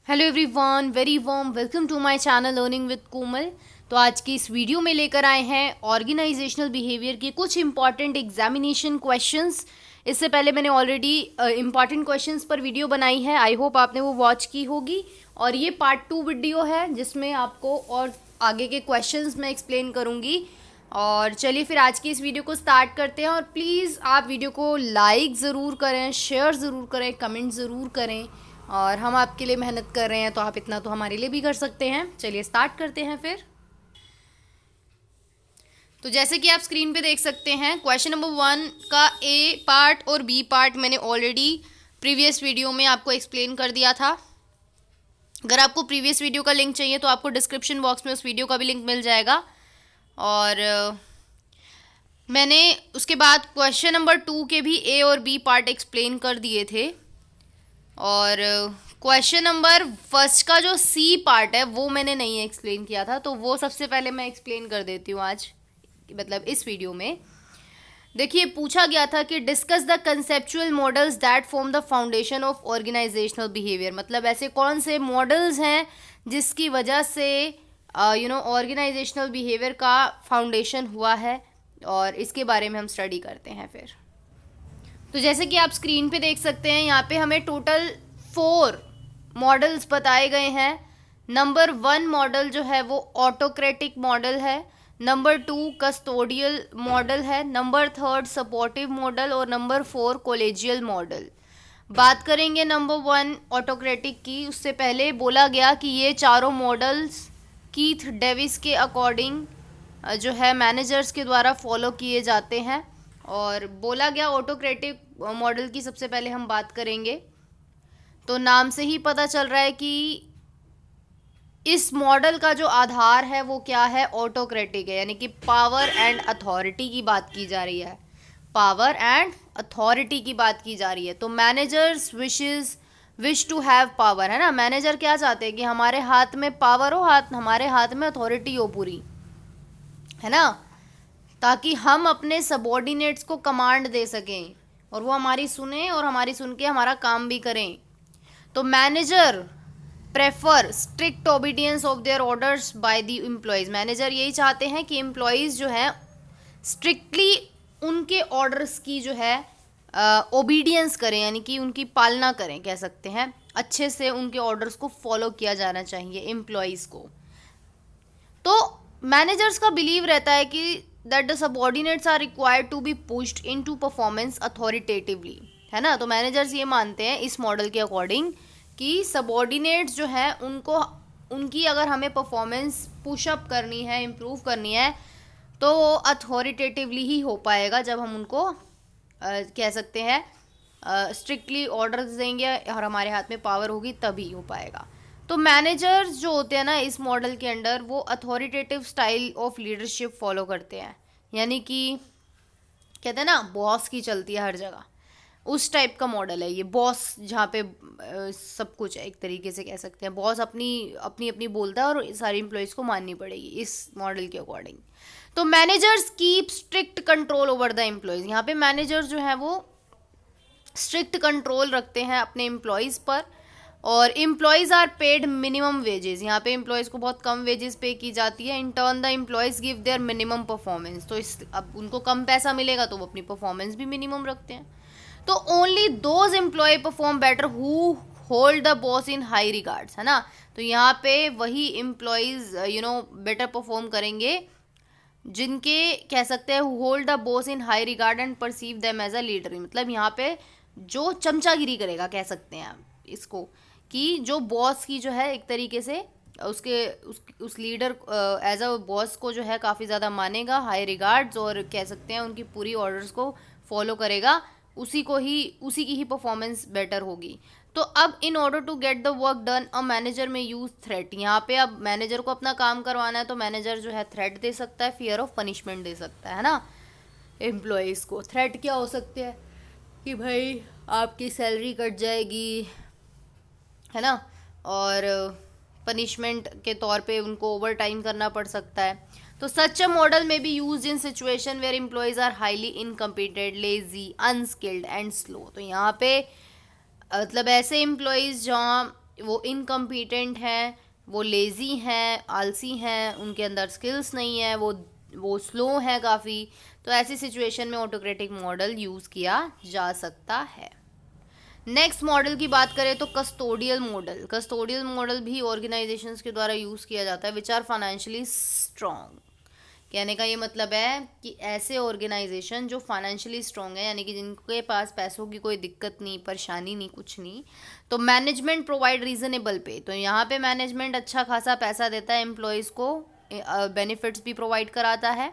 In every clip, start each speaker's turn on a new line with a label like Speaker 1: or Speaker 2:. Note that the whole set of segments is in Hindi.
Speaker 1: Hello everyone, very warm welcome to my channel learning with Komal. तो आज की इस वीडियो में लेकर आए हैं ऑर्गेनाइजेशनल बिहेवियर के कुछ इंपॉर्टेंट एग्जामिनेशन क्वेश्चंस। इससे पहले मैंने ऑलरेडी इंपॉर्टेंट क्वेश्चंस पर वीडियो बनाई है, आई होप आपने वो वॉच की होगी। और ये पार्ट 2 वीडियो है जिसमें आपको और आगे के क्वेश्चंस मैं एक्सप्लेन करूँगी। और चलिए फिर आज की इस वीडियो को स्टार्ट करते हैं। और प्लीज़ आप वीडियो को लाइक ज़रूर करें, शेयर ज़रूर करें, कमेंट ज़रूर करें। और हम आपके लिए मेहनत कर रहे हैं तो आप इतना तो हमारे लिए भी कर सकते हैं। चलिए स्टार्ट करते हैं फिर। तो जैसे कि आप स्क्रीन पे देख सकते हैं, क्वेश्चन नंबर 1 का ए पार्ट और बी पार्ट मैंने ऑलरेडी प्रीवियस वीडियो में आपको एक्सप्लेन कर दिया था। अगर आपको प्रीवियस वीडियो का लिंक चाहिए तो आपको डिस्क्रिप्शन बॉक्स में उस वीडियो का भी लिंक मिल जाएगा। और मैंने उसके बाद क्वेश्चन नंबर 2 के भी ए और बी पार्ट एक्सप्लेन कर दिए थे। और क्वेश्चन नंबर फर्स्ट का जो सी पार्ट है वो मैंने नहीं एक्सप्लेन किया था, तो वो सबसे पहले मैं एक्सप्लेन कर देती हूँ आज, मतलब इस वीडियो में। देखिए, पूछा गया था कि discuss the conceptual models that form the foundation of organisational behaviour. मतलब ऐसे कौन से मॉडल्स हैं जिसकी वजह से ऑर्गेनाइजेशनल बिहेवियर का फाउंडेशन हुआ है, और इसके बारे में हम स्टडी करते हैं फिर। तो जैसे कि आप स्क्रीन पे देख सकते हैं, यहाँ पे हमें टोटल 4 मॉडल्स बताए गए हैं। नंबर 1 मॉडल जो है वो ऑटोक्रेटिक मॉडल है, नंबर 2 कस्टोडियल मॉडल है, नंबर 3 सपोर्टिव मॉडल और नंबर 4 कॉलेजियल मॉडल। बात करेंगे नंबर 1 ऑटोक्रेटिक की। उससे पहले बोला गया कि ये चारों मॉडल्स कीथ डेविस के अकॉर्डिंग जो है मैनेजर्स के द्वारा फॉलो किए जाते हैं। और बोला गया ऑटोक्रेटिक मॉडल की सबसे पहले हम बात करेंगे। तो नाम से ही पता चल रहा है कि इस मॉडल का जो आधार है वो क्या है, ऑटोक्रेटिक है, यानी कि पावर एंड अथॉरिटी की बात की जा रही है। पावर एंड अथॉरिटी की बात की जा रही है। तो managers wish to have power, है ना। मैनेजर क्या चाहते हैं कि हमारे हाथ में पावर हो, हमारे हाथ में अथॉरिटी हो पूरी, है ना, ताकि हम अपने सबॉर्डिनेट्स को कमांड दे सकें और वो हमारी सुने और हमारी सुन के हमारा काम भी करें। तो manager prefer strict obedience of their orders by the employees. Manager यही चाहते हैं कि एम्प्लॉयज़ जो है स्ट्रिक्टली उनके ऑर्डर्स की जो है ओबीडियंस करें, यानी कि उनकी पालना करें, कह सकते हैं। अच्छे से उनके ऑर्डर्स को फॉलो किया जाना चाहिए एम्प्लॉयज़ को। तो मैनेजर्स का बिलीव रहता है कि that the subordinates are required to be pushed into performance authoritatively, है ना। तो मैनेजर्स ये मानते हैं इस मॉडल के अकॉर्डिंग कि सबऑर्डिनेट्स जो है उनको, उनकी अगर हमें परफॉर्मेंस पुशअप करनी है, इम्प्रूव करनी है, तो वो अथॉरिटेटिवली ही हो पाएगा जब हम उनको कह सकते हैं स्ट्रिक्टली ऑर्डर्स देंगे और हमारे हाथ में पावर होगी, तभी हो पाएगा। तो मैनेजर्स जो होते हैं ना इस मॉडल के अंडर, वो authoritative style of leadership follow करते हैं, यानी कि कहते हैं ना बॉस की चलती है हर जगह, उस टाइप का मॉडल है ये। बॉस जहाँ पे सब कुछ है, एक तरीके से कह सकते हैं बॉस अपनी अपनी अपनी बोलता है और सारी एम्प्लॉयज़ को माननी पड़ेगी इस मॉडल के अकॉर्डिंग। तो managers keep strict control over the employees. यहाँ पे मैनेजर्स जो है वो स्ट्रिक्ट कंट्रोल रखते हैं अपने एम्प्लॉयज़ पर। और employees are paid minimum wages. यहाँ पे एम्प्लॉयज़ को बहुत कम वेजेस पे की जाती है। In turn the employees give their minimum performance. तो इस अब उनको कम पैसा मिलेगा तो वो अपनी परफॉर्मेंस भी मिनिमम रखते हैं। तो only those employ perform better who hold the boss in high regards, है ना। तो यहाँ पे वही एम्प्लॉयज़ बेटर परफॉर्म करेंगे जिनके, कह सकते हैं, hold the boss in high regard and perceive them as a leader. मतलब यहाँ पे जो चमचागिरी करेगा, कह सकते हैं इसको, कि जो बॉस की जो है एक तरीके से उस लीडर एज अ बॉस को जो है काफ़ी ज़्यादा मानेगा, हाई रिगार्ड्स, और कह सकते हैं उनकी पूरी ऑर्डर्स को फॉलो करेगा, उसी की ही परफॉर्मेंस बेटर होगी। तो अब in order to get the work done a manager may use threat. यहाँ पे अब मैनेजर को अपना काम करवाना है तो मैनेजर जो है थ्रेट दे सकता है, फियर ऑफ पनिशमेंट दे सकता है ना एम्प्लॉयज़ को। थ्रेट क्या हो सकते हैं कि भाई आपकी सैलरी कट जाएगी, है ना, और पनिशमेंट के तौर पे उनको ओवर टाइम करना पड़ सकता है। तो such a model may be use in situation where employees are highly incompetent, lazy, unskilled and slow. तो यहाँ पे मतलब ऐसे एम्प्लॉयज़ जहाँ वो इनकम्पिटेंट हैं, वो लेज़ी हैं, आलसी हैं, उनके अंदर स्किल्स नहीं है, वो स्लो है काफ़ी, तो ऐसी सिचुएशन में ऑटोक्रेटिक मॉडल यूज़ किया जा सकता है। नेक्स्ट मॉडल की बात करें तो कस्टोडियल मॉडल। कस्टोडियल मॉडल भी ऑर्गेनाइजेशंस के द्वारा यूज़ किया जाता है विच आर फाइनेंशियली स्ट्रॉन्ग। कहने का ये मतलब है कि ऐसे ऑर्गेनाइजेशन जो फाइनेंशियली स्ट्रॉन्ग है, यानी कि जिनके पास पैसों की कोई दिक्कत नहीं, परेशानी नहीं, कुछ नहीं, तो मैनेजमेंट प्रोवाइड रीजनेबल पे, तो यहाँ पे मैनेजमेंट अच्छा खासा पैसा देता है एम्प्लॉयज़ को, बेनिफिट्स भी प्रोवाइड कराता है,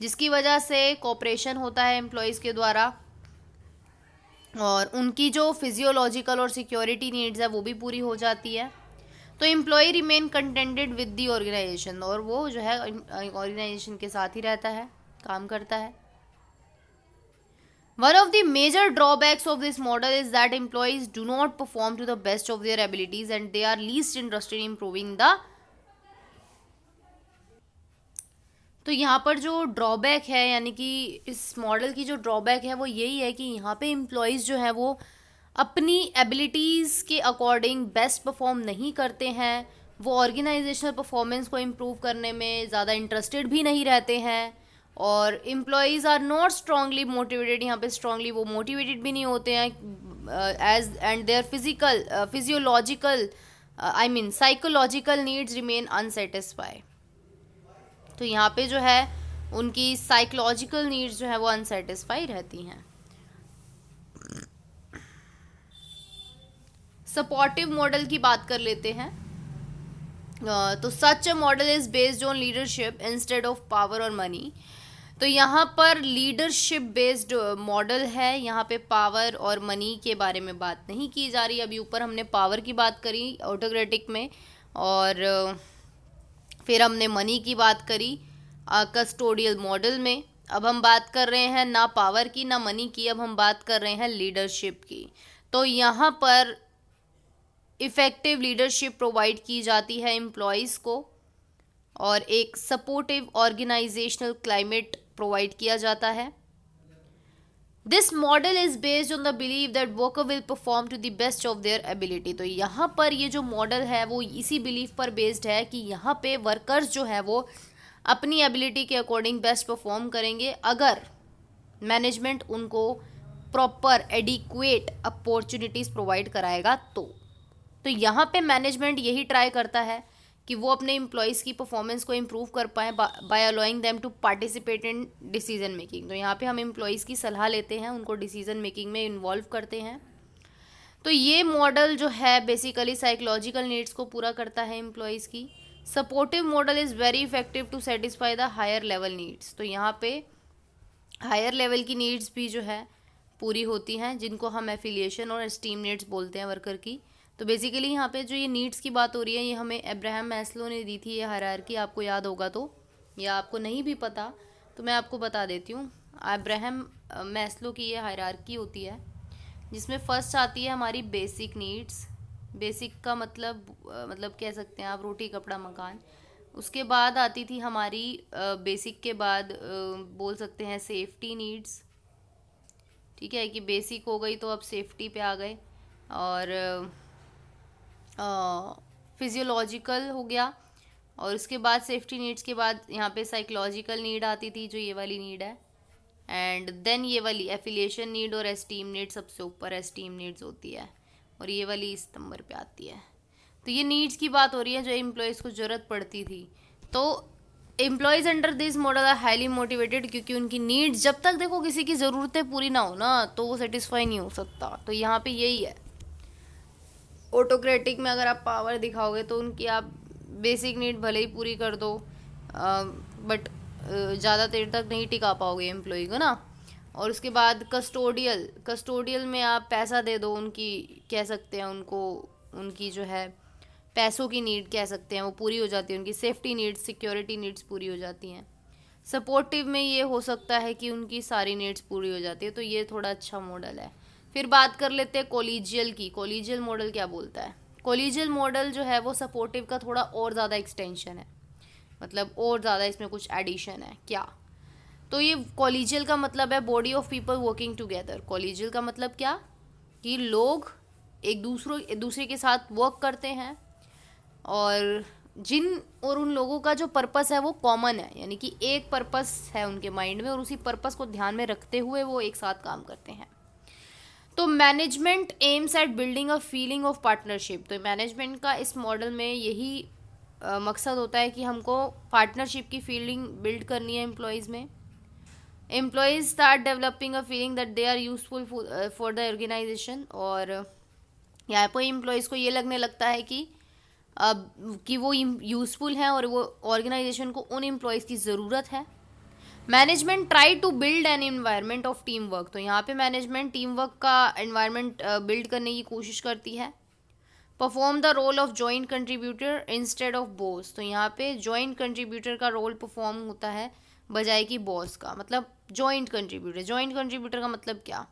Speaker 1: जिसकी वजह से कोऑपरेशन होता है एम्प्लॉयज़ के द्वारा, और उनकी जो फिजियोलॉजिकल और सिक्योरिटी नीड्स है वो भी पूरी हो जाती है। तो employ remain contented with the organisation, और वो जो है ऑर्गेनाइजेशन के साथ ही रहता है, काम करता है। One of the major drawbacks of this model is that employees do not perform to the best of their abilities and they are least interested in improving the. तो यहाँ पर जो ड्रॉबैक है, यानी कि इस मॉडल की जो ड्रॉबैक है वो यही है कि यहाँ पे एम्प्लॉयज़ जो है वो अपनी एबिलिटीज़ के अकॉर्डिंग बेस्ट परफॉर्म नहीं करते हैं, वो ऑर्गेनाइजेशनल परफॉर्मेंस को इम्प्रूव करने में ज़्यादा इंटरेस्टेड भी नहीं रहते हैं, और employees are not strongly motivated, यहाँ पे स्ट्रांगली वो मोटिवेटेड भी नहीं होते हैं, as and their physiological I mean psychological needs remain unsatisfied. तो यहाँ पे जो है उनकी साइकोलॉजिकल नीड्स जो है वो अनसेटिस्फाई रहती हैं। सपोर्टिव मॉडल की बात कर लेते हैं। तो such a model is based on leadership instead of power और मनी। तो यहाँ पर लीडरशिप बेस्ड मॉडल है, यहाँ पे पावर और मनी के बारे में बात नहीं की जा रही। अभी ऊपर हमने पावर की बात करी ऑटोक्रेटिक में, और फिर हमने मनी की बात करी कस्टोडियल मॉडल में। अब हम बात कर रहे हैं ना पावर की ना मनी की, अब हम बात कर रहे हैं लीडरशिप की। तो यहाँ पर इफ़ेक्टिव लीडरशिप प्रोवाइड की जाती है एम्प्लॉयज़ को, और एक सपोर्टिव ऑर्गेनाइजेशनल क्लाइमेट प्रोवाइड किया जाता है। This model is based on the believe that worker will perform to the best of their ability. तो यहाँ पर ये जो मॉडल है वो इसी बिलीव पर बेस्ड है कि यहाँ पे वर्कर्स जो है वो अपनी एबिलिटी के अकॉर्डिंग बेस्ट परफॉर्म करेंगे, अगर मैनेजमेंट उनको प्रॉपर एडिक्वेट अपॉर्चुनिटीज़ प्रोवाइड कराएगा तो यहाँ पे मैनेजमेंट यही ट्राई करता है कि वो अपने एम्प्लॉयज़ की परफॉर्मेंस को इम्प्रूव कर पाएँ by allowing them to participate in decision making. तो यहाँ पे हम एम्प्लॉयज़ की सलाह लेते हैं, उनको डिसीजन मेकिंग में इन्वॉल्व करते हैं। तो ये मॉडल जो है बेसिकली साइकोलॉजिकल नीड्स को पूरा करता है एम्प्लॉयज़ की। Supportive model is very effective to satisfy the higher level needs. तो यहाँ पे हायर लेवल की नीड्स भी जो है पूरी होती हैं, जिनको हम एफिलिएशन और एस्टीम नीड्स बोलते हैं वर्कर की। तो बेसिकली यहाँ पे जो ये नीड्स की बात हो रही है ये हमें अब्राहम मैस्लो ने दी थी, ये हायरार्की आपको याद होगा तो, या आपको नहीं भी पता तो मैं आपको बता देती हूँ। अब्राहम मैस्लो की ये हायरार्की होती है, जिसमें फर्स्ट आती है हमारी बेसिक नीड्स। बेसिक का मतलब कह सकते हैं आप रोटी कपड़ा मकान। उसके बाद आती थी हमारी बेसिक के बाद बोल सकते हैं सेफ्टी नीड्स। ठीक है कि बेसिक हो गई तो अब सेफ्टी पे आ गए, और फिजियोलॉजिकल हो गया, और उसके बाद सेफ्टी नीड्स के बाद यहाँ पे साइकोलॉजिकल नीड आती थी जो ये वाली नीड है, एंड देन ये वाली एफिलिएशन नीड और एस्टीम नीड सबसे ऊपर एस्टीम नीड्स होती है, और ये वाली इस नंबर पे आती है। तो ये नीड्स की बात हो रही है जो एम्प्लॉयज़ को ज़रूरत पड़ती थी। तो employees under this model are highly motivated, क्योंकि उनकी नीड्स जब तक देखो किसी की ज़रूरतें पूरी ना हो ना तो वो सेटिस्फाई नहीं हो सकता। तो यहाँ पे यही है। ऑटोक्रेटिक में अगर आप पावर दिखाओगे तो उनकी आप बेसिक नीड भले ही पूरी कर दो, बट ज़्यादा देर तक नहीं टिका पाओगे एम्प्लॉय को ना। और उसके बाद कस्टोडियल में आप पैसा दे दो, उनकी कह सकते हैं उनको, उनकी जो है पैसों की नीड कह सकते हैं वो पूरी हो जाती है, उनकी सेफ्टी नीड्स सिक्योरिटी नीड्स पूरी हो जाती हैं। सपोर्टिव में ये हो सकता है कि उनकी सारी नीड्स पूरी हो जाती है। तो ये थोड़ा अच्छा मॉडल है। फिर बात कर लेते हैं कोलिजियल की। कोलिजियल मॉडल क्या बोलता है? कोलिजियल मॉडल जो है वो सपोर्टिव का थोड़ा और ज़्यादा एक्सटेंशन है, मतलब और ज़्यादा इसमें कुछ एडिशन है। क्या? तो ये कोलिजियल का मतलब है body of people working together. Collegial का मतलब क्या कि लोग एक दूसरे के साथ वर्क करते हैं, और उन लोगों का जो पर्पस है वो कॉमन है, यानी कि एक पर्पस है उनके माइंड में और उसी पर्पस को ध्यान में रखते हुए वो एक साथ काम करते हैं। तो management aims at building a feeling of partnership. तो मैनेजमेंट का इस मॉडल में यही मकसद होता है कि हमको पार्टनरशिप की फीलिंग बिल्ड करनी है एम्प्लॉयज़ में। Employees start developing a feeling that they are useful for the organisation. और यहाँ पर एम्प्लॉयज़ को ये लगने लगता है कि वो यूज़फुल हैं और वो ऑर्गेनाइजेशन को उन एम्प्लॉयज़ की ज़रूरत है। Management try to build an environment of team work. तो यहाँ पे मैनेजमेंट टीम वर्क का एनवायरनमेंट बिल्ड करने की कोशिश करती है। Perform the role of joint contributor instead of boss. तो यहाँ पे जॉइंट कंट्रीब्यूटर का रोल परफॉर्म होता है बजाय कि बॉस का। मतलब जॉइंट कंट्रीब्यूटर का मतलब क्या,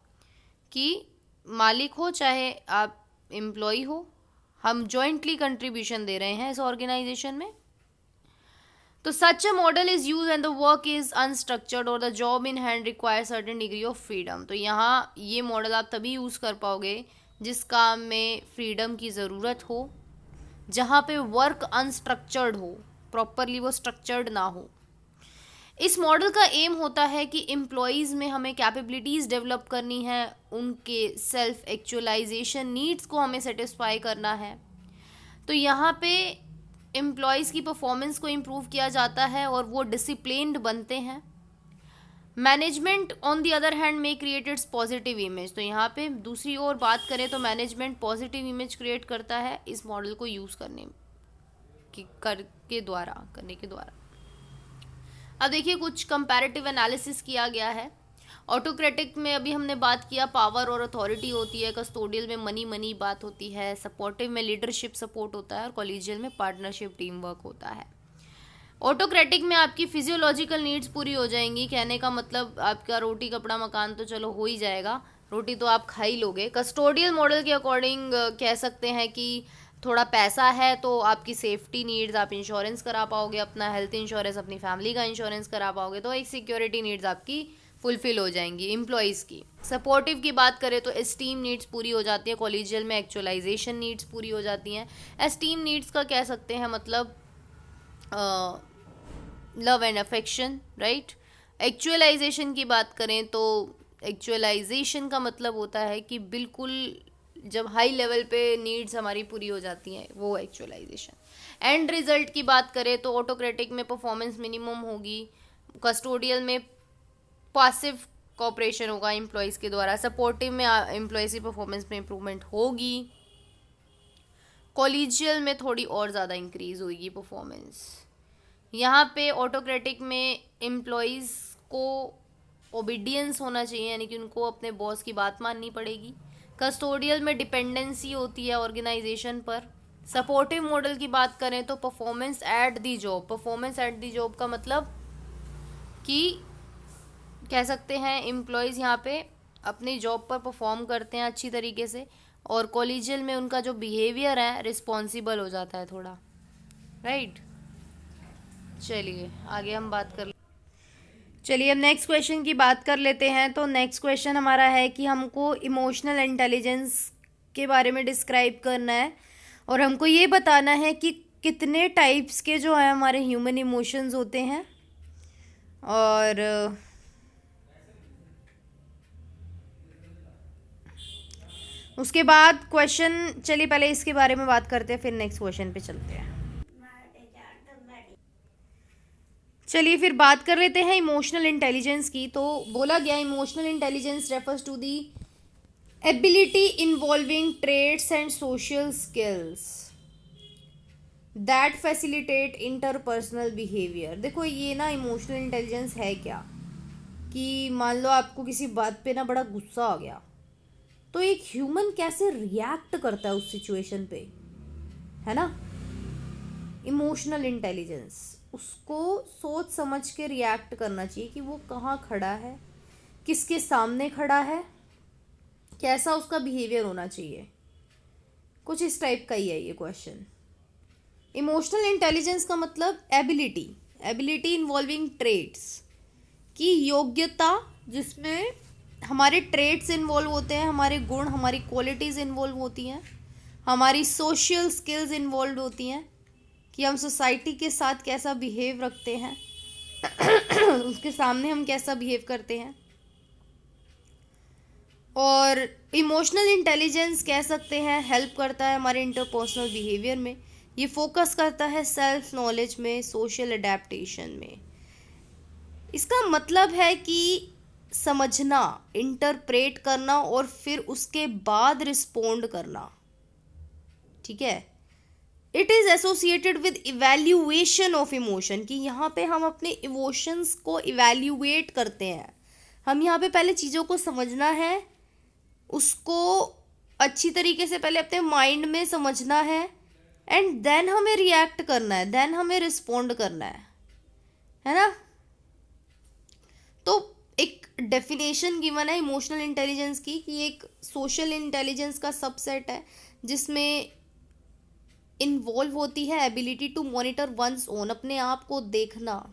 Speaker 1: कि मालिक हो चाहे आप एम्प्लॉय हो, हम जॉइंटली कंट्रीब्यूशन दे रहे हैं इस ऑर्गेनाइजेशन में। तो such a model is use and the work is unstructured और the job in hand require certain degree of freedom. तो यहाँ ये मॉडल आप तभी यूज़ कर पाओगे जिस काम में फ्रीडम की ज़रूरत हो, जहाँ पे वर्क अनस्ट्रक्चर्ड हो, प्रॉपरली वो स्ट्रक्चर्ड ना हो। इस मॉडल का एम होता है कि एम्प्लॉयज़ में हमें कैपेबिलिटीज़ डेवलप करनी है, उनके सेल्फ एक्चुअलाइजेशन नीड्स को हमें सेटिस्फाई करना है। तो यहाँ पे एम्प्लॉयज़ की परफॉर्मेंस को इम्प्रूव किया जाता है और वो डिसिप्लिन्ड बनते हैं। Management on the other hand में क्रिएटेड्स पॉजिटिव इमेज। तो यहाँ पे दूसरी ओर बात करें तो मैनेजमेंट पॉजिटिव इमेज क्रिएट करता है इस मॉडल को यूज़ करने के द्वारा। अब देखिए कुछ कंपैरेटिव एनालिसिस किया गया है। ऑटोक्रेटिक में अभी हमने बात किया पावर और अथॉरिटी होती है, कस्टोडियल में मनी बात होती है, सपोर्टिव में लीडरशिप सपोर्ट होता है और कॉलेजियल में पार्टनरशिप टीम वर्क होता है। ऑटोक्रेटिक में आपकी फिजियोलॉजिकल नीड्स पूरी हो जाएंगी, कहने का मतलब आपका रोटी कपड़ा मकान तो चलो हो ही जाएगा, रोटी तो आप खा ही लोगे। कस्टोडियल मॉडल के अकॉर्डिंग कह सकते हैं कि थोड़ा पैसा है तो आपकी सेफ्टी नीड्स, आप इंश्योरेंस करा पाओगे, अपना हेल्थ इंश्योरेंस, अपनी फैमिली का इंश्योरेंस करा पाओगे, तो एक सिक्योरिटी नीड्स आपकी फुलफिल हो जाएंगी एम्प्लॉयज़ की। सपोर्टिव की बात करें तो एस्टीम नीड्स पूरी हो जाती है, कॉलेजियल में एक्चुअलाइजेशन नीड्स पूरी हो जाती हैं। एस्टीम नीड्स का कह सकते हैं मतलब love and affection, right. Actualisation की बात करें तो एक्चुअलाइजेशन का मतलब होता है कि बिल्कुल जब हाई लेवल पे नीड्स हमारी पूरी हो जाती हैं, वो एक्चुअलाइजेशन। एंड रिजल्ट की बात करें तो ऑटोक्रेटिक में परफॉर्मेंस मिनिमम होगी, कस्टोडियल में पासिव कोऑपरेशन होगा एम्प्लॉयज़ के द्वारा, सपोर्टिव में एम्प्लॉयज़ की परफॉर्मेंस में इम्प्रूवमेंट होगी, कॉलेजियल में थोड़ी और ज़्यादा इंक्रीज होगी परफॉर्मेंस। यहाँ पे ऑटोक्रेटिक में एम्प्लॉयज़ को ओबीडियंस होना चाहिए, यानी कि उनको अपने बॉस की बात माननी पड़ेगी। कस्टोडियल में डिपेंडेंसी होती है ऑर्गेनाइजेशन पर। सपोर्टिव मॉडल की बात करें तो performance at the job. Performance at the job का मतलब कि कह सकते हैं एम्प्लॉयज़ यहाँ पे अपनी जॉब पर परफॉर्म करते हैं अच्छी तरीके से, और कॉलेजियल में उनका जो बिहेवियर है रिस्पॉन्सिबल हो जाता है थोड़ा, राइट। चलिए आगे हम बात कर चलिए अब नेक्स्ट क्वेश्चन की बात कर लेते हैं। तो नेक्स्ट क्वेश्चन हमारा है कि हमको इमोशनल इंटेलिजेंस के बारे में डिस्क्राइब करना है और हमको ये बताना है कि कितने टाइप्स के जो है हमारे ह्यूमन इमोशंस होते हैं। और उसके बाद क्वेश्चन, चलिए पहले इसके बारे में बात करते हैं फिर नेक्स्ट क्वेश्चन पे चलते हैं। चलिए फिर बात कर लेते हैं इमोशनल इंटेलिजेंस की। तो बोला गया emotional intelligence refers to the ability involving traits and social skills that facilitate interpersonal behaviour. देखो ये ना इमोशनल इंटेलिजेंस है क्या, कि मान लो आपको किसी बात पे ना बड़ा गुस्सा आ गया, तो एक ह्यूमन कैसे रिएक्ट करता है उस सिचुएशन पे, है ना। इमोशनल इंटेलिजेंस, उसको सोच समझ के रिएक्ट करना चाहिए कि वो कहाँ खड़ा है, किसके सामने खड़ा है, कैसा उसका बिहेवियर होना चाहिए। कुछ इस टाइप का ही है ये क्वेश्चन। इमोशनल इंटेलिजेंस का मतलब एबिलिटी इन्वॉल्विंग ट्रेट्स की योग्यता, जिसमें हमारे ट्रेड्स इन्वॉल्व होते हैं, हमारे गुण, हमारी क्वालिटीज़ इन्वॉल्व होती हैं, हमारी सोशल स्किल्स इन्वॉल्व होती हैं कि हम सोसाइटी के साथ कैसा बिहेव रखते हैं उसके सामने हम कैसा बिहेव करते हैं। और इमोशनल इंटेलिजेंस कह सकते हैं हेल्प करता है हमारे इंटरपर्सनल बिहेवियर में। ये फोकस करता है सेल्फ नॉलेज में, सोशल अडेप्टेशन में। इसका मतलब है कि समझना, इंटरप्रेट करना और फिर उसके बाद रिस्पोंड करना। ठीक है। It is associated with evaluation of emotion, कि यहाँ पे हम अपने इमोशंस को इवेल्यूएट करते हैं। हम यहाँ पे पहले चीज़ों को समझना है, उसको अच्छी तरीके से पहले अपने माइंड में समझना है, एंड देन हमें रिएक्ट करना है, देन हमें रिस्पोंड करना है ना। तो एक डेफिनेशन गिवन है इमोशनल इंटेलिजेंस की कि एक सोशल इंटेलिजेंस का सबसेट है जिसमें इन्वॉल्व होती है ability to monitor one's own, अपने आप को देखना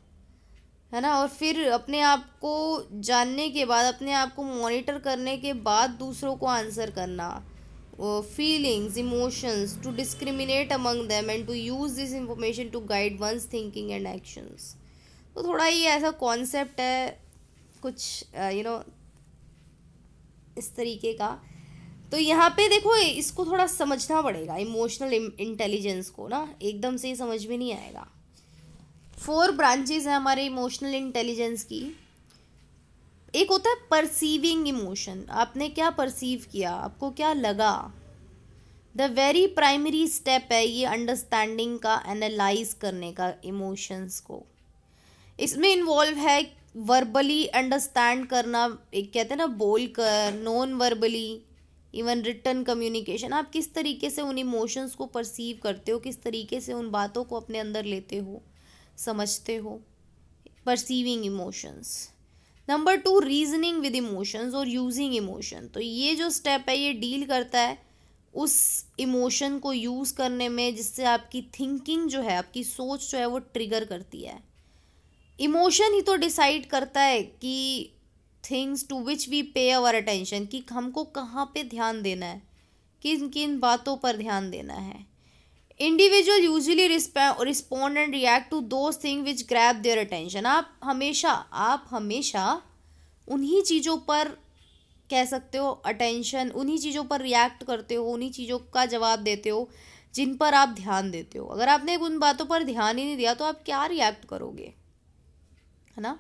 Speaker 1: है ना, और फिर अपने आप को जानने के बाद, अपने आप को मॉनिटर करने के बाद दूसरों को आंसर करना, feelings, emotions, to discriminate among them and to use this information to guide one's thinking and actions. तो थोड़ा ये ऐसा कॉन्सेप्ट है कुछ इस तरीके का। तो यहाँ पे देखो, इसको थोड़ा समझना पड़ेगा इमोशनल इंटेलिजेंस को ना, एकदम से ही समझ में नहीं आएगा। 4 ब्रांचेस हैं हमारे इमोशनल इंटेलिजेंस की। एक होता है परसीविंग इमोशन, आपने क्या परसीव किया, आपको क्या लगा। द वेरी प्राइमरी स्टेप है ये अंडरस्टैंडिंग का, एनालाइज करने का इमोशंस को। इसमें इन्वॉल्व है वर्बली अंडरस्टैंड करना, एक कहते हैं ना बोल कर, non verbally, even written communication. आप किस तरीके से उन इमोशंस को परसीव करते हो, किस तरीके से उन बातों को अपने अंदर लेते हो, समझते हो। Perceiving emotions. Number 2, reasoning with emotions और यूजिंग इमोशन। तो ये जो स्टेप है ये डील करता है उस इमोशन को यूज़ करने में जिससे आपकी थिंकिंग जो है, आपकी सोच जो है वो ट्रिगर करती है। इमोशन ही तो डिसाइड करता है कि थिंग्स टू विच वी पे आवर अटेंशन, कि हमको कहाँ पे ध्यान देना है, किन किन बातों पर ध्यान देना है। Individual usually respond and react to those thing which grab their attention. आप हमेशा उन्हीं चीज़ों पर कह सकते हो अटेंशन, उन्हीं चीज़ों पर रिएक्ट करते हो, उन्हीं चीज़ों का जवाब देते हो जिन पर आप ध्यान देते हो। अगर आपने उन बातों पर ध्यान ही नहीं दिया तो आप क्या रिएक्ट करोगे, है ना।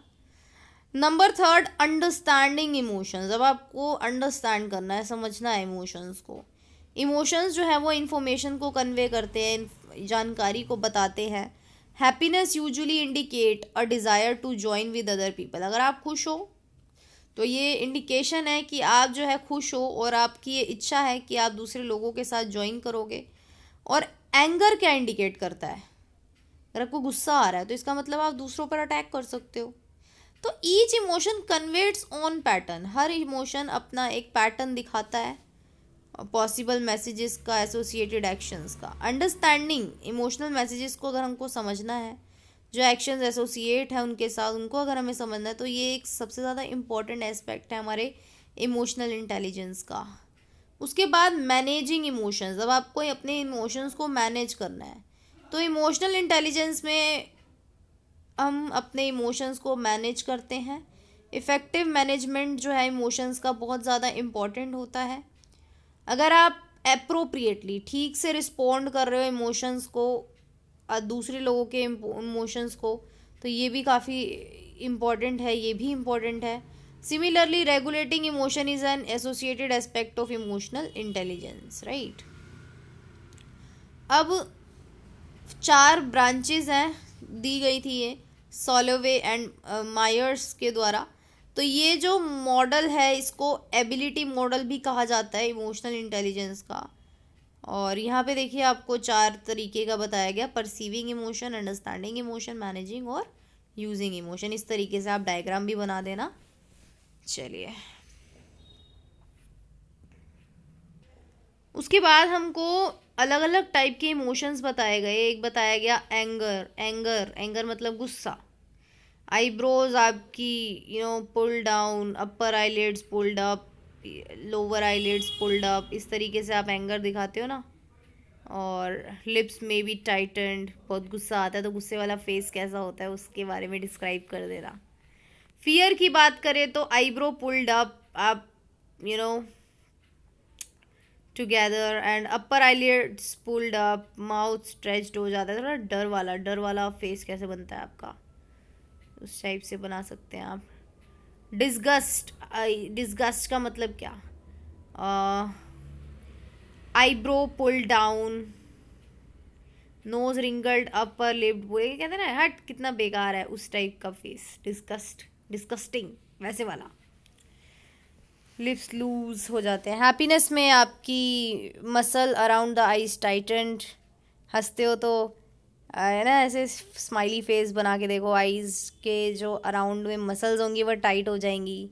Speaker 1: Number 3, understanding emotions. अब आपको अंडरस्टैंड करना है, समझना है इमोशंस को। इमोशंस जो है वो इन्फॉर्मेशन को कन्वे करते हैं, जानकारी को बताते हैं। Happiness usually indicate a desire to join with other people. अगर आप खुश हो तो ये इंडिकेशन है कि आप जो है खुश हो और आपकी ये इच्छा है कि आप दूसरे लोगों के साथ ज्वाइन करोगे। और एंगर क्या इंडिकेट करता है, अगर आपको गुस्सा आ रहा है तो इसका मतलब आप दूसरों पर अटैक कर सकते हो। तो each emotion conveys on pattern, हर इमोशन अपना एक पैटर्न दिखाता है, पॉसिबल मैसेजेस का, एसोसिएटेड एक्शंस का। अंडरस्टैंडिंग इमोशनल मैसेजेस को अगर हमको समझना है, जो एक्शंस एसोसिएट है उनके साथ, उनको अगर हमें समझना है, तो ये एक सबसे ज़्यादा इम्पॉर्टेंट एस्पेक्ट है हमारे इमोशनल इंटेलिजेंस का। उसके बाद मैनेजिंग इमोशंस। अब आपको अपने इमोशंस को मैनेज करना है, तो इमोशनल इंटेलिजेंस में हम अपने इमोशंस को मैनेज करते हैं। इफ़ेक्टिव मैनेजमेंट जो है इमोशंस का बहुत ज़्यादा इम्पॉर्टेंट होता है। अगर आप एप्रोप्रिएटली ठीक से रिस्पॉन्ड कर रहे हो इमोशंस को, दूसरे लोगों के इमोशंस को, तो ये भी काफ़ी इम्पॉर्टेंट है, ये भी इम्पॉर्टेंट है। Similarly regulating emotion is an associated aspect of emotional intelligence, right. अब 4 ब्रांचेस हैं, दी गई थी ये सॉलोवे एंड मायर्स के द्वारा। तो ये जो मॉडल है इसको एबिलिटी मॉडल भी कहा जाता है इमोशनल इंटेलिजेंस का। और यहाँ पे देखिए आपको 4 तरीके का बताया गया, perceiving emotion, understanding emotion, managing और यूजिंग इमोशन। इस तरीके से आप डायग्राम भी बना देना। चलिए, उसके बाद हमको अलग अलग टाइप के इमोशंस बताए गए। एक बताया गया एंगर मतलब गुस्सा। आईब्रोज आपकी pull down, upper eyelids pulled up, lower eyelids pulled up, इस तरीके से आप एंगर दिखाते हो ना। और लिप्स में भी टाइटन्ड, बहुत गुस्सा आता है तो गुस्से वाला फेस कैसा होता है उसके बारे में डिस्क्राइब कर देना। फियर की बात करें तो आईब्रो पुल्ड अप, आप together, and upper eyelids pulled up, mouth stretched हो जाता है। थोड़ा डर वाला फेस कैसे बनता है आपका, उस टाइप से बना सकते हैं आप। डिस्गस्ट, डिस्गस्ट का मतलब क्या, आईब्रो पुल डाउन, नोज रिंगल्ड, अपर लिप्ड, वो ये कहते हैं ना हट कितना बेकार है, उस टाइप का फेस। डिस्कस्टिंग वैसे वाला। लिप्स लूज हो जाते हैं। हैप्पीनेस में आपकी muscle around the eyes tightened, हंसते हो तो है ना ऐसे स्माइली फेस बना के देखो, आईज के जो अराउंड में मसल्स होंगी वो टाइट हो जाएंगी।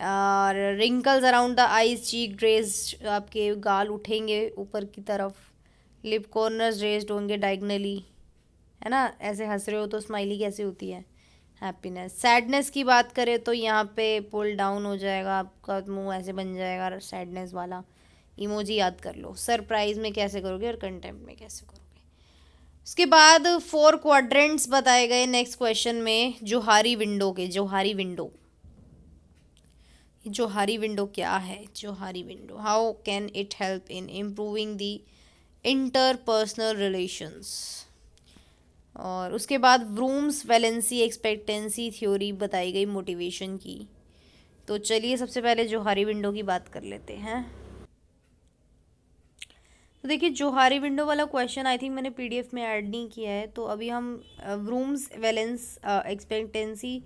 Speaker 1: और wrinkles around the eyes, cheek raised, आपके गाल उठेंगे ऊपर की तरफ। लिप कॉर्नर्स रेज्ड होंगे डायगनली, है ना, ऐसे हंस रहे हो तो स्माइली कैसे होती है, हैप्पीनेस। सैडनेस की बात करें तो यहाँ पे पुल डाउन हो जाएगा, आपका मुंह ऐसे बन जाएगा सैडनेस वाला। इमोजी याद कर लो, सरप्राइज में कैसे करोगे और कंटेम्प्ट में कैसे करोगे। उसके बाद 4 क्वाड्रेंट्स बताए गए नेक्स्ट क्वेश्चन में जोहारी विंडो के। जोहारी विंडो क्या है, Johari window, how can it help in improving the interpersonal relations. और उसके बाद ब्रूम्स वैलेंसी एक्सपेक्टेंसी थ्योरी बताई गई मोटिवेशन की। तो चलिए सबसे पहले जोहारी विंडो की बात कर लेते हैं। तो देखिए जोहारी विंडो वाला क्वेश्चन आई थिंक मैंने पीडीएफ में ऐड नहीं किया है, तो अभी हम ब्रूम्स वैलेंस एक्सपेक्टेंसी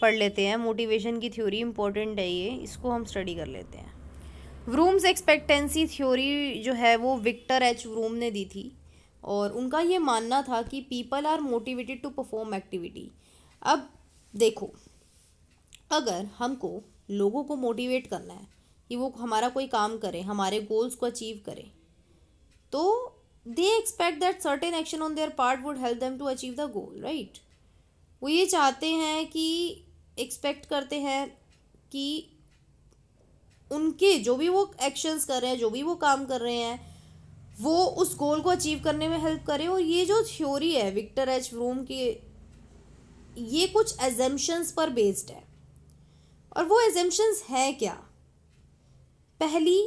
Speaker 1: पढ़ लेते हैं। मोटिवेशन की थ्योरी इंपॉर्टेंट है ये, इसको हम स्टडी कर लेते हैं। व्रूम्स एक्सपेक्टेंसी थ्योरी जो है वो विक्टर एच व्रूम ने दी थी, और उनका ये मानना था कि people are motivated to perform activity. अब देखो, अगर हमको लोगों को मोटिवेट करना है कि वो हमारा कोई काम करें, हमारे गोल्स को अचीव करें, तो they expect that certain action on their part would help them to achieve the goal, right. वो ये चाहते हैं कि एक्सपेक्ट करते हैं कि उनके जो भी वो एक्शंस कर रहे हैं, जो भी वो काम कर रहे हैं, वो उस गोल को अचीव करने में हेल्प करे। और ये जो थ्योरी है विक्टर एच व्रूम की, ये कुछ एजम्पशंस पर बेस्ड है। और वो एजम्पशंस हैं क्या, पहली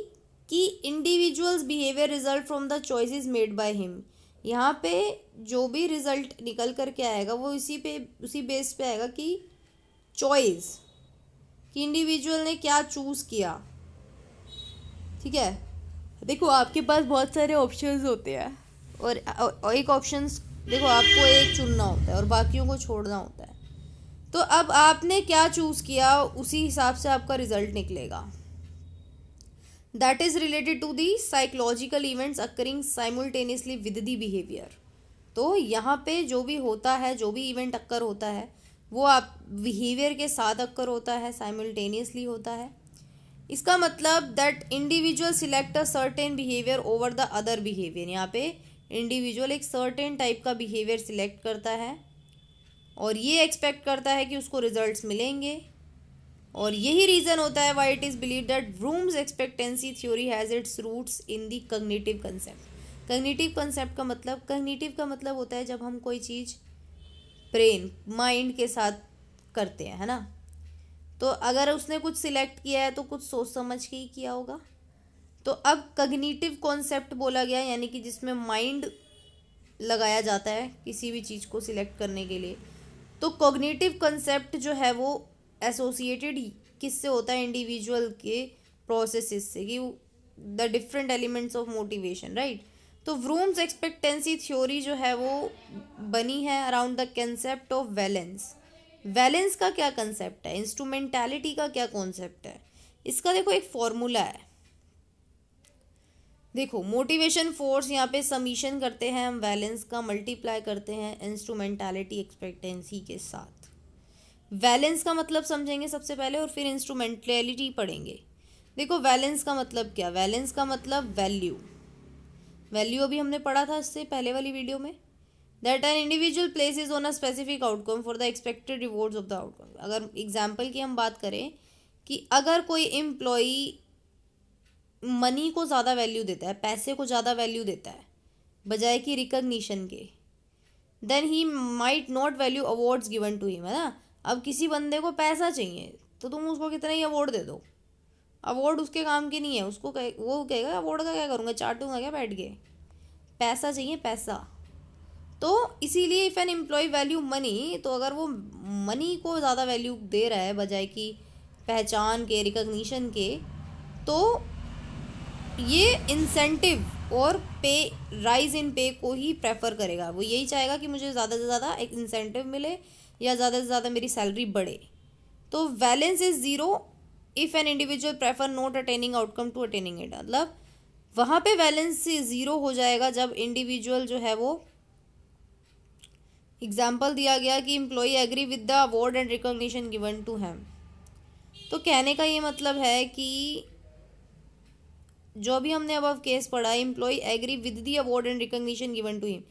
Speaker 1: कि individuals behaviour result from the choices made by him. यहाँ पे जो भी रिजल्ट निकल करके आएगा वो उसी बेस पे आएगा कि चॉइस, कि इंडिविजुअल ने क्या चूज किया, ठीक है। देखो आपके पास बहुत सारे ऑप्शंस होते हैं, और एक ऑप्शंस देखो आपको एक चुनना होता है और बाकियों को छोड़ना होता है। तो अब आपने क्या चूज किया उसी हिसाब से आपका रिजल्ट निकलेगा। That is related to the psychological events occurring simultaneously with the behaviour. तो यहाँ पे जो भी होता है, जो भी इवेंट अक्कर होता है, वो आप बिहेवियर के साथ अक्कर होता है, साइमल्टेनियसली होता है। इसका मतलब that individual select a certain behaviour over the other behaviour. यहाँ पे इंडिविजुअल एक सर्टेन टाइप का बिहेवियर सिलेक्ट करता है और ये एक्सपेक्ट करता है कि उसको रिजल्ट्स मिलेंगे। और यही रीज़न होता है why it is believe that Vroom's expectancy theory has its roots in the cognitive concept. Cognitive का मतलब होता है जब हम कोई चीज़ ब्रेन माइंड के साथ करते हैं, है ना। तो अगर उसने कुछ सिलेक्ट किया है तो कुछ सोच समझ के ही किया होगा। तो अब कॉग्निटिव कॉन्सेप्ट बोला गया, यानी कि जिसमें माइंड लगाया जाता है किसी भी चीज़ को सिलेक्ट करने के लिए। तो कॉग्निटिव कॉन्सेप्ट जो है वो एसोसिएटेड किससे होता है, इंडिविजुअल के प्रोसेसेस से, कि the different elements of motivation, right. तो व्रूम्स एक्सपेक्टेंसी थ्योरी जो है वो बनी है around the concept of valence. Valence का क्या कंसेप्ट है, इंस्ट्रूमेंटैलिटी का क्या कॉन्सेप्ट है, इसका देखो एक फॉर्मूला है। देखो मोटिवेशन फोर्स, यहाँ पे समीशन करते हैं हम वैलेंस का, मल्टीप्लाई करते हैं इंस्ट्रूमेंटैलिटी एक्सपेक्टेंसी के साथ। वैलेंस का मतलब समझेंगे सबसे पहले और फिर इंस्ट्रूमेंटैलिटी पढ़ेंगे। देखो वैलेंस का मतलब क्या, वैलेंस का मतलब वैल्यू। वैल्यू अभी हमने पढ़ा था इससे पहले वाली वीडियो में। That an individual places on a specific outcome for the expected rewards of the outcome. अगर एग्जाम्पल की हम बात करें कि अगर कोई एम्प्लॉई मनी को ज़्यादा वैल्यू देता है, पैसे को ज़्यादा वैल्यू देता है बजाय कि रिकग्निशन के, then he might not value awards given to him, है ना। अब किसी बंदे को पैसा चाहिए तो तुम उसको कितना ही अवार्ड दे दो, अवार्ड उसके काम की नहीं है। उसको वो कहेगा अवार्ड का क्या करूँगा, चाटूंगा क्या बैठ के। पैसा चाहिए, पैसा। तो इसीलिए if an employee value money, तो अगर वो मनी को ज़्यादा वैल्यू दे रहा है बजाय कि पहचान के, रिकग्निशन के, तो ये इंसेंटिव और पे, राइज इन पे को ही प्रेफर करेगा। वो यही चाहेगा कि मुझे ज़्यादा से ज़्यादा एक इंसेंटिव मिले या ज़्यादा से ज़्यादा मेरी सैलरी बढ़े। तो valence is zero if an individual prefer not attaining outcome to attaining it. मतलब वहाँ पे वैलेंस ज़ीरो हो जाएगा जब इंडिविजुअल जो है वो, एग्जाम्पल दिया गया कि employee agree with the award and recognition given to him. तो कहने का ये मतलब है कि जो भी हमने अब केस पढ़ा, employee agree with the award and recognition given to him,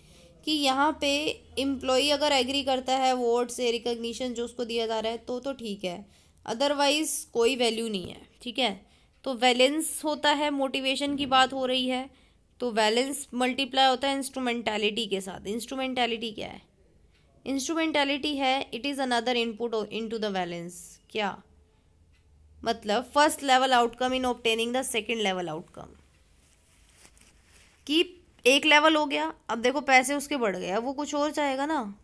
Speaker 1: कि यहाँ पे एम्प्लॉई अगर एग्री करता है अवार्ड से, रिकॉग्निशन जो उसको दिया जा रहा है, तो ठीक है, अदरवाइज कोई वैल्यू नहीं है। ठीक है। तो वैलेंस होता है, मोटिवेशन की बात हो रही है, तो वैलेंस मल्टीप्लाई होता है इंस्ट्रूमेंटैलिटी के साथ। इंस्ट्रूमेंटैलिटी क्या है? इंस्ट्रूमेंटैलिटी है it is another input into the valence. क्या मतलब? First level outcome in obtaining the second level outcome. कि एक लेवल हो गया, अब देखो पैसे उसके बढ़ गए, अब वो कुछ और चाहेगा ना,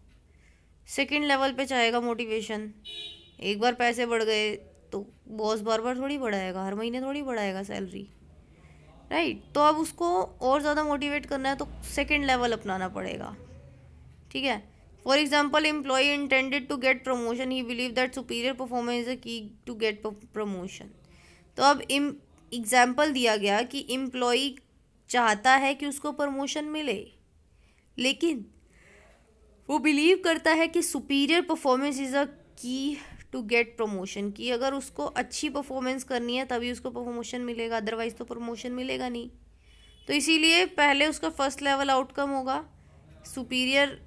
Speaker 1: सेकंड लेवल पे चाहेगा मोटिवेशन। एक बार पैसे बढ़ गए तो बॉस बार बार थोड़ी बढ़ाएगा, हर महीने थोड़ी बढ़ाएगा सैलरी, राइट। तो अब उसको और ज़्यादा मोटिवेट करना है तो सेकंड लेवल अपनाना पड़ेगा। ठीक है। For example, employee intended to get promotion, he believe that superior performance is a key to get promotion. तो अब एग्जाम्पल दिया गया कि एम्प्लॉय चाहता है कि उसको प्रमोशन मिले, लेकिन वो बिलीव करता है कि superior performance is a key to get promotion, कि अगर उसको अच्छी परफॉर्मेंस करनी है तभी उसको प्रमोशन मिलेगा, अदरवाइज तो प्रमोशन मिलेगा नहीं। तो इसीलिए पहले उसका फर्स्ट लेवल आउटकम होगा सुपीरियर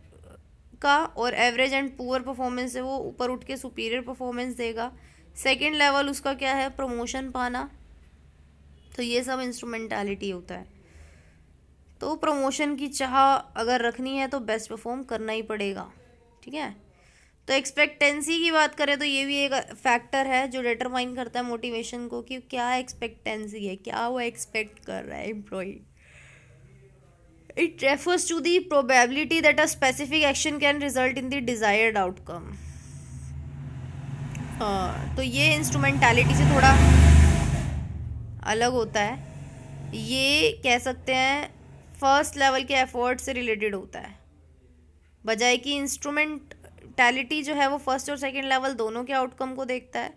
Speaker 1: का, और एवरेज एंड पुअर परफॉर्मेंस से वो ऊपर उठ के सुपीरियर परफॉर्मेंस देगा। सेकंड लेवल उसका क्या है? प्रमोशन पाना। तो ये सब इंस्ट्रूमेंटालिटी होता है। तो प्रमोशन की चाह अगर रखनी है तो बेस्ट परफॉर्म करना ही पड़ेगा। ठीक है। तो एक्सपेक्टेंसी की बात करें तो ये भी एक फैक्टर है जो डिटरमाइन करता है मोटिवेशन को, कि क्या एक्सपेक्टेंसी है, क्या वो एक्सपेक्ट कर रहा है employ. It refers to the probability that a specific action can result in the desired outcome. तो ये इंस्ट्रूमेंटैलिटी से थोड़ा अलग होता है। ये कह सकते हैं फर्स्ट लेवल के एफर्ट से रिलेटेड होता है, बजाय कि इंस्ट्रूमेंटैलिटी जो है वो फर्स्ट और सेकंड लेवल दोनों के आउटकम को देखता है,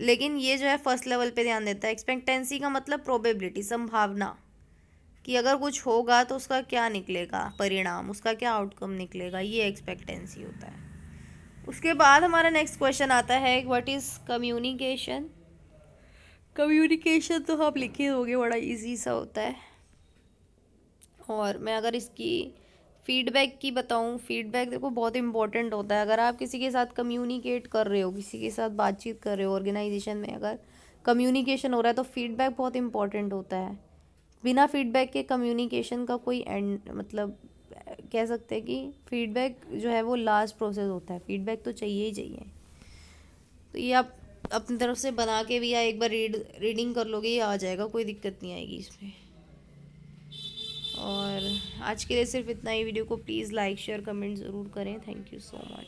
Speaker 1: लेकिन ये जो है फर्स्ट लेवल पे ध्यान देता है। एक्सपेक्टेंसी का मतलब प्रोबेबिलिटी, संभावना, कि अगर कुछ होगा तो उसका क्या निकलेगा परिणाम, उसका क्या आउटकम निकलेगा, ये एक्सपेक्टेंसी होता है। उसके बाद हमारा नेक्स्ट क्वेश्चन आता है, व्हाट इज़ कम्युनिकेशन। कम्युनिकेशन तो आप लिखे होंगे, बड़ा इजी सा होता है। और मैं अगर इसकी फीडबैक की बताऊं, फीडबैक देखो बहुत इंपॉर्टेंट होता है। अगर आप किसी के साथ कम्युनिकेट कर रहे हो, किसी के साथ बातचीत कर रहे हो, ऑर्गेनाइजेशन में अगर कम्युनिकेशन हो रहा है तो फीडबैक बहुत इंपॉर्टेंट होता है। बिना फीडबैक के कम्युनिकेशन का कोई एंड, मतलब कह सकते हैं कि फीडबैक जो है वो लास्ट प्रोसेस होता है, फीडबैक तो चाहिए ही चाहिए। तो ये आप अपनी तरफ से बना के भी या एक बार रीडिंग कर लोगे, ये आ जाएगा, कोई दिक्कत नहीं आएगी इसमें। और आज के लिए सिर्फ इतना ही। वीडियो को प्लीज़ लाइक शेयर कमेंट ज़रूर करें। Thank you so much.